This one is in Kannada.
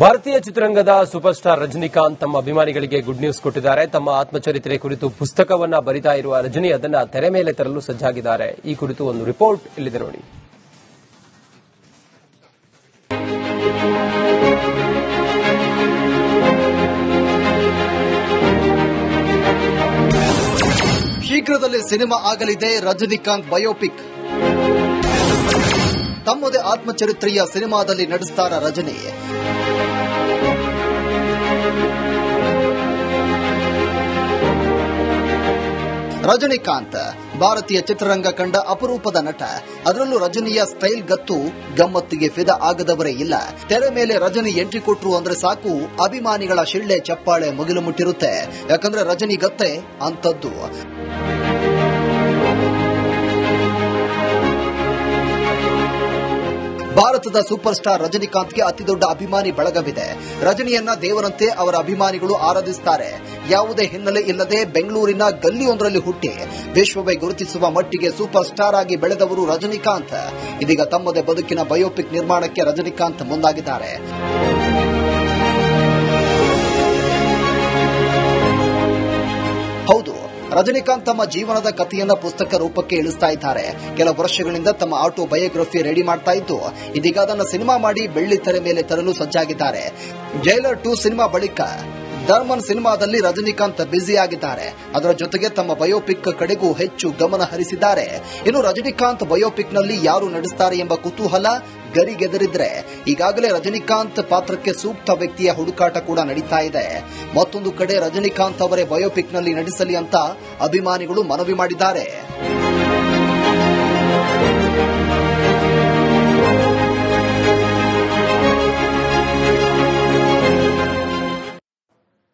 ಭಾರತೀಯ ಚಿತ್ರರಂಗದ ಸೂಪರ್ ಸ್ಟಾರ್ ರಜನಿಕಾಂತ್ ತಮ್ಮ ಅಭಿಮಾನಿಗಳಿಗೆ ಗುಡ್ ನ್ಯೂಸ್ ಕೊಟ್ಟಿದ್ದಾರೆ. ತಮ್ಮ ಆತ್ಮಚರಿತ್ರೆ ಕುರಿತು ಪುಸ್ತಕವನ್ನ ಬರಿತಾ ಇರುವ ರಜನಿ ಅದನ್ನ ತೆರೆ ಮೇಲೆ ತರಲು ಸಜ್ಜಾಗಿದ್ದಾರೆ. ಈ ಕುರಿತು ಒಂದು ರಿಪೋರ್ಟ್ ಇಲ್ಲಿದೆ ನೋಡಿ. ಶೀಘ್ರದಲ್ಲೇ ಸಿನಿಮಾ ಆಗಲಿದೆ ರಜನಿಕಾಂತ್ ಬಯೋಪಿಕ್. ತಮ್ಮದೇ ಆತ್ಮಚರಿತ್ರೆಯ ಸಿನಿಮಾದಲ್ಲಿ ನಡೆಸ್ತಾರ ರಜನಿ. ರಜನಿಕಾಂತ್ ಭಾರತೀಯ ಚಿತ್ರರಂಗ ಕಂಡ ಅಪರೂಪದ ನಟ. ಅದರಲ್ಲೂ ರಜನಿಯ ಸ್ಟೈಲ್ ಗತ್ತು ಗಮ್ಮತ್ತಿಗೆ ಫಿದಾ ಆಗದವರೇ ಇಲ್ಲ. ತೆರೆ ಮೇಲೆ ರಜನಿ ಎಂಟ್ರಿ ಕೊಟ್ರು ಅಂದ್ರೆ ಸಾಕು, ಅಭಿಮಾನಿಗಳ ಶಿಳ್ಳೆ ಚಪ್ಪಾಳೆ ಮುಗಿಲು ಮುಟ್ಟಿರುತ್ತೆ. ಯಾಕಂದ್ರೆ ರಜನಿ ಗತ್ತೆ ಅಂತದ್ದು. ಭಾರತದ ಸೂಪರ್ ಸ್ಟಾರ್ ರಜನಿಕಾಂತ್ಗೆ ಅತಿದೊಡ್ಡ ಅಭಿಮಾನಿ ಬಳಗವಿದೆ. ರಜನಿಯನ್ನ ದೇವರಂತೆ ಅವರ ಅಭಿಮಾನಿಗಳು ಆರಾಧಿಸುತ್ತಾರೆ. ಯಾವುದೇ ಹಿನ್ನೆಲೆ ಇಲ್ಲದೆ ಬೆಂಗಳೂರಿನ ಗಲ್ಲಿಯೊಂದರಲ್ಲಿ ಹುಟ್ಟಿ ವಿಶ್ವವೇ ಗುರುತಿಸುವ ಮಟ್ಟಿಗೆ ಸೂಪರ್ ಸ್ಟಾರ್ ಆಗಿ ಬೆಳೆದವರು ರಜನಿಕಾಂತ್. ಇದೀಗ ತಮ್ಮದೇ ಬದುಕಿನ ಬಯೋಪಿಕ್ ನಿರ್ಮಾಣಕ್ಕೆ ರಜನಿಕಾಂತ್ ಮುಂದಾಗಿದ್ದಾರೆ. ಹೌದು, ರಜನಿಕಾಂತ್ ತಮ್ಮ ಜೀವನದ ಕಥೆಯನ್ನ ಪುಸ್ತಕ ರೂಪಕ್ಕೆ ಇಳಿಸ್ತಾ ಇದ್ದಾರೆ. ಕೆಲ ವರ್ಷಗಳಿಂದ ತಮ್ಮ ಆಟೋ ಬಯೋಗ್ರಫಿ ರೆಡಿ ಮಾಡ್ತಾ ಇದ್ದು, ಇದೀಗ ಅದನ್ನು ಸಿನಿಮಾ ಮಾಡಿ ಬೆಳ್ಳಿ ತೆರೆ ಮೇಲೆ ತರಲು ಸಜ್ಜಾಗಿದ್ದಾರೆ. ಜೈಲರ್ 2 ಸಿನಿಮಾ ಬಳಿಕ ಧರ್ಮನ್ ಸಿನಿಮಾದಲ್ಲಿ ರಜನಿಕಾಂತ್ ಬ್ಯುಸಿ ಆಗಿದ್ದಾರೆ. ಅದರ ಜೊತೆಗೆ ತಮ್ಮ ಬಯೋಪಿಕ್ ಕಡೆಗೂ ಹೆಚ್ಚು ಗಮನ ಹರಿಸಿದ್ದಾರೆ. ಇನ್ನು ರಜನಿಕಾಂತ್ ಬಯೋಪಿಕ್ ನಲ್ಲಿ ಯಾರು ನಡೆಸುತ್ತಾರೆ ಎಂಬ ಕುತೂಹಲ ಗರಿಗೆದರಿದ್ರೆ, ಈಗಾಗಲೇ ರಜನಿಕಾಂತ್ ಪಾತ್ರಕ್ಕೆ ಸೂಕ್ತ ವ್ಯಕ್ತಿಯ ಹುಡುಕಾಟ ಕೂಡ ನಡೀತಾ ಇದೆ. ಮತ್ತೊಂದು ಕಡೆ ರಜನಿಕಾಂತ್ ಅವರೇ ಬಯೋಪಿಕ್ ನಲ್ಲಿ ನಟಿಸಲಿ ಅಂತ ಅಭಿಮಾನಿಗಳು ಮನವಿ ಮಾಡಿದ್ದಾರೆ.